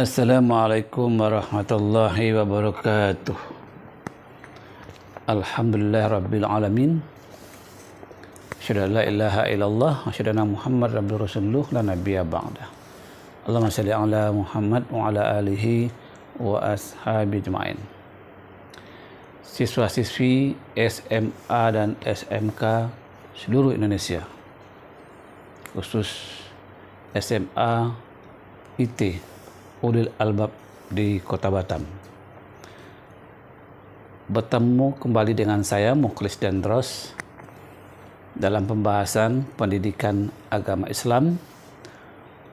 Assalamualaikum warahmatullahi wabarakatuh. Alhamdulillah rabbil alamin. Asyhadu an la ilaha illallah wa asyhadu anna Muhammad rasulullah la nabiyya ba'da. Allahumma shalli ala Muhammad wa ala alihi wa ashabi ajmain. Siswa-siswi SMA dan SMK seluruh Indonesia, khusus SMA IT Ulil Albab di Kota Batam. Bertemu kembali dengan saya Mukhlis Dendros dalam pembahasan pendidikan agama Islam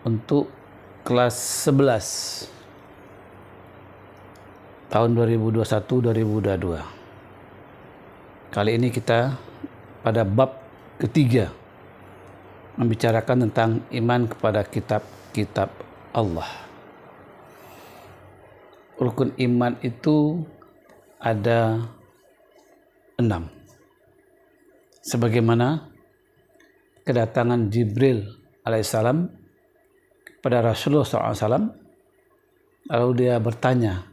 untuk kelas 11 tahun 2021-2022. Kali ini kita pada bab ketiga membicarakan tentang iman kepada kitab-kitab Allah. Rukun iman itu ada 6. Sebagaimana kedatangan Jibril alaihissalam kepada Rasulullah SAW, lalu dia bertanya,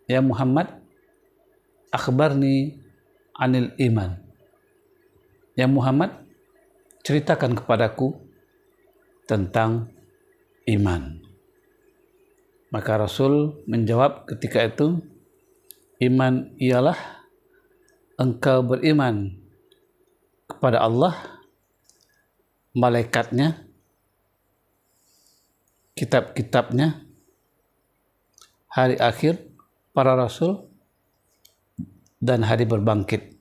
"Ya Muhammad, akhbarni anil iman." Ya Muhammad, ceritakan kepadaku tentang iman. Maka Rasul menjawab ketika itu, iman ialah engkau beriman kepada Allah, malaikatnya, kitab-kitabnya, hari akhir, para rasul, dan hari berbangkit,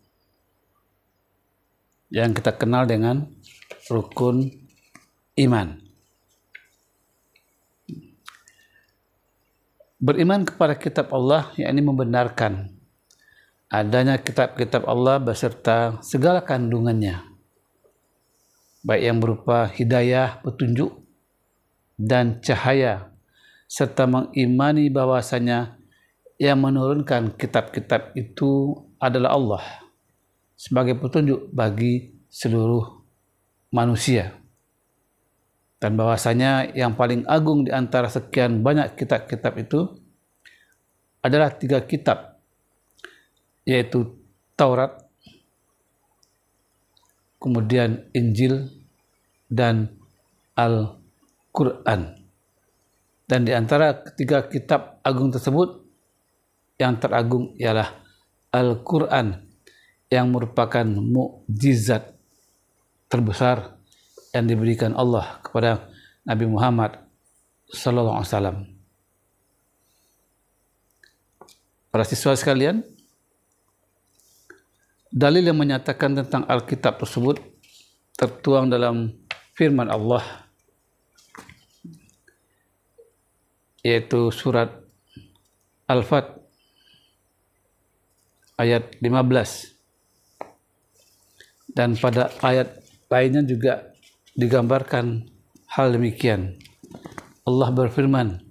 yang kita kenal dengan rukun iman. Beriman kepada kitab Allah, yakni membenarkan adanya kitab-kitab Allah beserta segala kandungannya, baik yang berupa hidayah, petunjuk, dan cahaya, serta mengimani bahwasanya yang menurunkan kitab-kitab itu adalah Allah sebagai petunjuk bagi seluruh manusia, dan bahwasanya yang paling agung di antara sekian banyak kitab-kitab itu adalah 3 kitab, yaitu Taurat, kemudian Injil, dan Al-Quran. Dan di antara ketiga kitab agung tersebut, yang teragung ialah Al-Quran, yang merupakan mukjizat terbesar yang diberikan Allah kepada Nabi Muhammad sallallahu alaihi wasallam. Para siswa sekalian, dalil yang menyatakan tentang Alkitab tersebut tertuang dalam firman Allah, yaitu surat Al-Fat ayat 15. Dan pada ayat lainnya juga digambarkan hal demikian. Allah berfirman,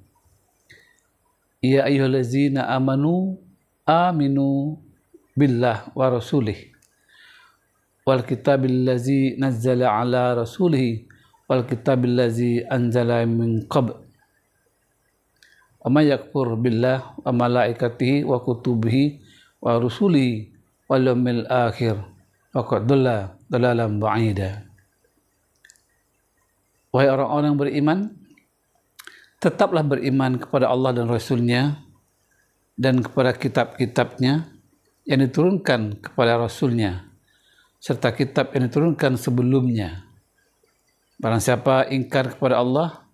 "Ya ayyuhallazina amanu aminu billah wa rasulih wal kitabil ladzi nazzala ala rasulih wal kitabil ladzi anzala min qabl wa may yakfur billah wa malaikatihi wa kutubihi wa rusulihi wal yawmil akhir faqad dhalla dhalalan ba'ida." Wahai orang-orang yang beriman, tetaplah beriman kepada Allah dan Rasul-Nya dan kepada kitab-kitabnya yang diturunkan kepada Rasul-Nya serta kitab yang diturunkan sebelumnya. Barang siapa ingkar kepada Allah,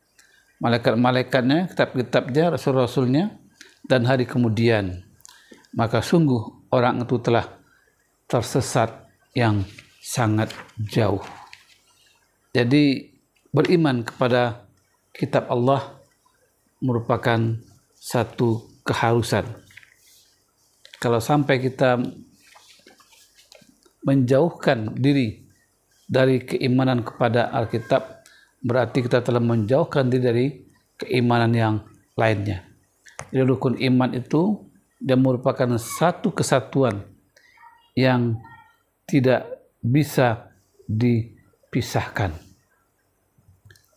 malaikat-malaikatnya, kitab-kitabnya, Rasul-Rasulnya, dan hari kemudian, maka sungguh orang itu telah tersesat yang sangat jauh. Jadi beriman kepada kitab Allah merupakan satu keharusan. Kalau sampai kita menjauhkan diri dari keimanan kepada Alkitab, berarti kita telah menjauhkan diri dari keimanan yang lainnya. Jadi rukun iman itu dia merupakan satu kesatuan yang tidak bisa dipisahkan.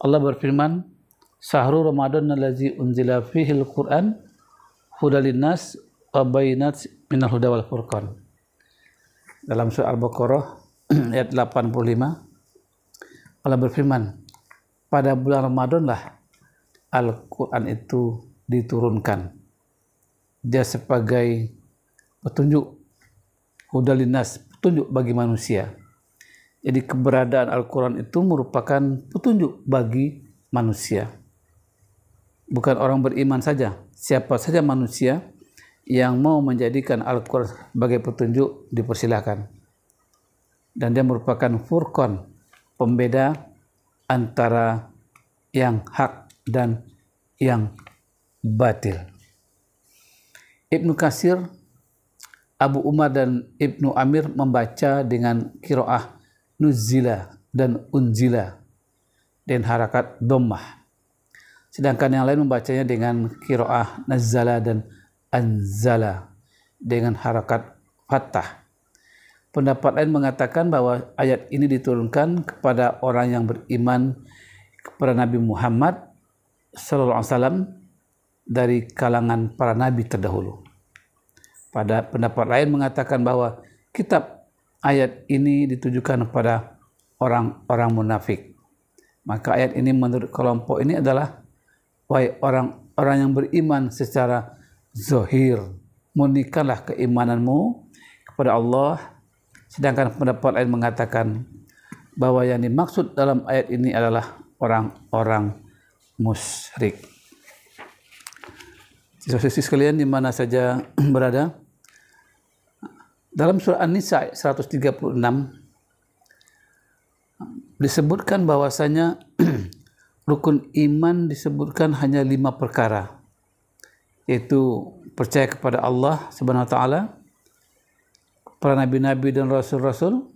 Allah berfirman, Syahrul Ramadan allazi unzila fihil Qur'an hudal linnas wa bayyinats minal huda wal furqan. Dalam surah Al-Baqarah ayat 85 Allah berfirman, pada bulan Ramadanlah Al-Qur'an itu diturunkan. Dia sebagai petunjuk, hudal linnas, petunjuk bagi manusia. Jadi keberadaan Al-Quran itu merupakan petunjuk bagi manusia. Bukan orang beriman saja, siapa saja manusia yang mau menjadikan Al-Quran sebagai petunjuk dipersilakan. Dan dia merupakan furqan, pembeda antara yang hak dan yang batil. Ibnu Katsir, Abu Umar dan Ibnu Amir membaca dengan qiraah nuzila dan unzila dan harakat dhammah. Sedangkan yang lain membacanya dengan qiraah nazzala dan anzala dengan harakat fathah. Pendapat lain mengatakan bahwa ayat ini diturunkan kepada orang yang beriman kepada Nabi Muhammad SAW dari kalangan para nabi terdahulu. Pada pendapat lain mengatakan bahwa kitab ayat ini ditujukan kepada orang-orang munafik. Maka ayat ini menurut kelompok ini adalah wahai orang-orang yang beriman secara zahir, murnikanlah keimananmu kepada Allah. Sedangkan pendapat lain mengatakan bahwa yang dimaksud dalam ayat ini adalah orang-orang musyrik. Siswa-siswi sekalian di mana saja berada, dalam surah An-Nisa 136 disebutkan bahwasanya rukun iman disebutkan hanya 5 perkara, yaitu percaya kepada Allah Subhanahu wa taala, para nabi-nabi dan rasul-rasul,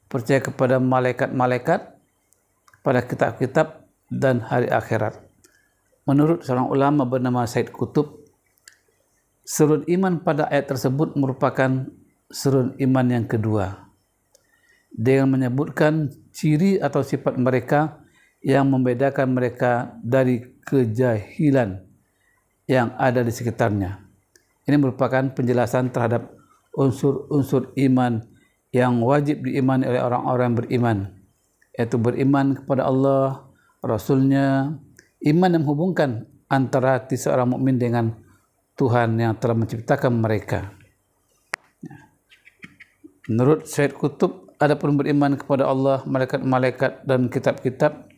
percaya kepada malaikat-malaikat, pada kitab-kitab dan hari akhirat. Menurut seorang ulama bernama Said Qutb, surun iman pada ayat tersebut merupakan surun iman yang kedua, dengan menyebutkan ciri atau sifat mereka yang membedakan mereka dari kejahilan yang ada di sekitarnya. Ini merupakan penjelasan terhadap unsur-unsur iman yang wajib diimani oleh orang-orang beriman, yaitu beriman kepada Allah, Rasulnya, iman yang menghubungkan antara hati seorang mukmin dengan Tuhan yang telah menciptakan mereka. Menurut Said Qutb, adapun beriman kepada Allah, malaikat-malaikat dan kitab-kitab,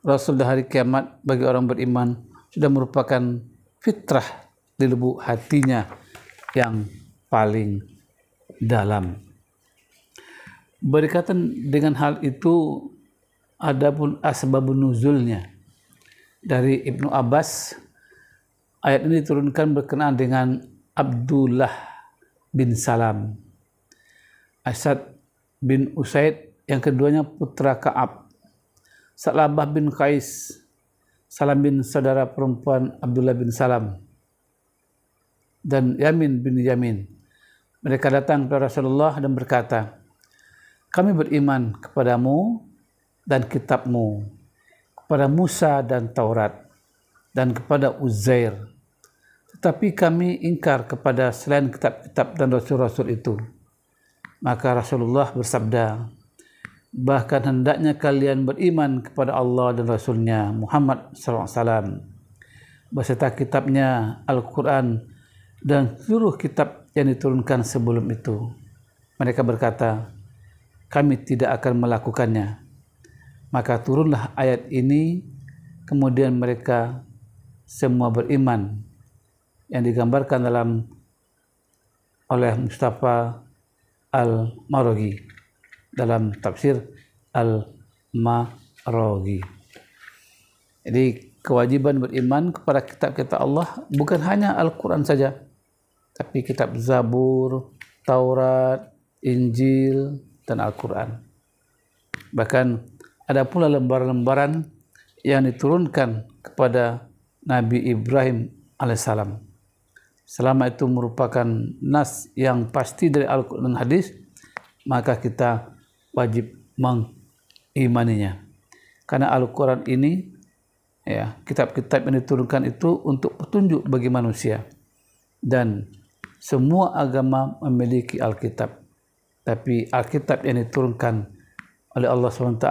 Rasul dan hari kiamat bagi orang beriman sudah merupakan fitrah di lubuk hatinya yang paling dalam. Berkaitan dengan hal itu, adapun asbabun nuzulnya dari Ibnu Abbas, ayat ini diturunkan berkenaan dengan Abdullah bin Salam, Asad bin Usaid, yang keduanya putra Ka'ab, Salabah bin Qais, Salam bin saudara perempuan Abdullah bin Salam, dan Yamin bin Yamin. Mereka datang kepada Rasulullah dan berkata, kami beriman kepadamu dan kitabmu, kepada Musa dan Taurat, dan kepada Uzair. Tetapi kami ingkar kepada selain kitab-kitab dan rasul-rasul itu. Maka Rasulullah bersabda, bahkan hendaknya kalian beriman kepada Allah dan Rasulnya Muhammad SAW beserta kitabnya Al-Quran dan seluruh kitab yang diturunkan sebelum itu. Mereka berkata, kami tidak akan melakukannya. Maka turunlah ayat ini, kemudian mereka semua beriman, yang digambarkan oleh Mustafa Al-Maraghi dalam tafsir Al-Maraghi. Jadi kewajiban beriman kepada kitab-kitab Allah bukan hanya Al-Quran saja, tapi kitab Zabur, Taurat, Injil, dan Al-Quran. Bahkan ada pula lembaran-lembaran yang diturunkan kepada Nabi Ibrahim alaihissalam. Selama itu merupakan nas yang pasti dari Al-Quran dan hadis, maka kita wajib mengimaninya. Karena Al-Quran ini Ya, kitab-kitab yang diturunkan itu untuk petunjuk bagi manusia, dan semua agama memiliki Alkitab, tapi Alkitab yang diturunkan oleh Allah SWT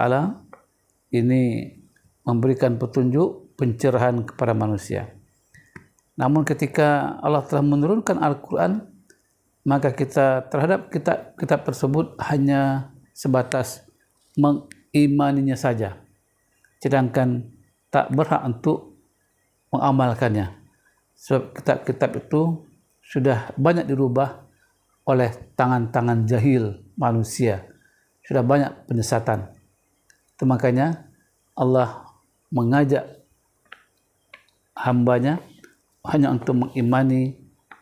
ini memberikan petunjuk, pencerahan kepada manusia. Namun ketika Allah telah menurunkan Al-Quran, maka kita terhadap kitab tersebut hanya sebatas mengimaninya saja, sedangkan tak berhak untuk mengamalkannya. Sebab kitab-kitab itu sudah banyak dirubah oleh tangan-tangan jahil manusia. Sudah banyak penyesatan. Itu makanya Allah mengajak hambanya hanya untuk mengimani,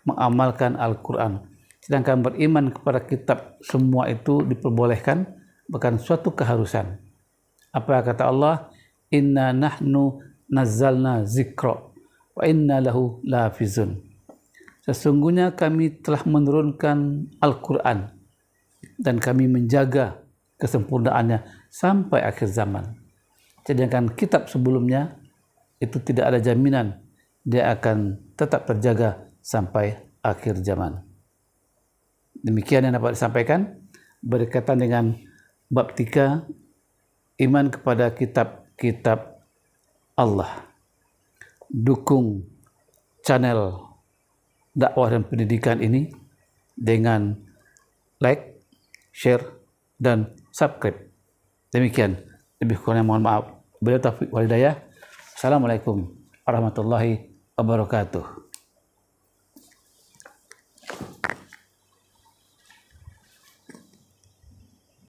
mengamalkan Al-Quran. Sedangkan beriman kepada kitab semua itu diperbolehkan, bukan suatu keharusan. Apa kata Allah? Inna nahnu nazzalna zikra wa inna lahu lahafizun. Sesungguhnya kami telah menurunkan Al-Quran dan kami menjaga kesempurnaannya sampai akhir zaman. Sedangkan kitab sebelumnya itu tidak ada jaminan dia akan tetap terjaga sampai akhir zaman. Demikian yang dapat disampaikan berkaitan dengan bab 3, iman kepada kitab Allah. Dukung channel dakwah dan pendidikan ini dengan like, share, dan subscribe. Demikian, lebih kurangnya mohon maaf. Wabillahi taufiq wal hidayah. Assalamualaikum warahmatullahi wabarakatuh.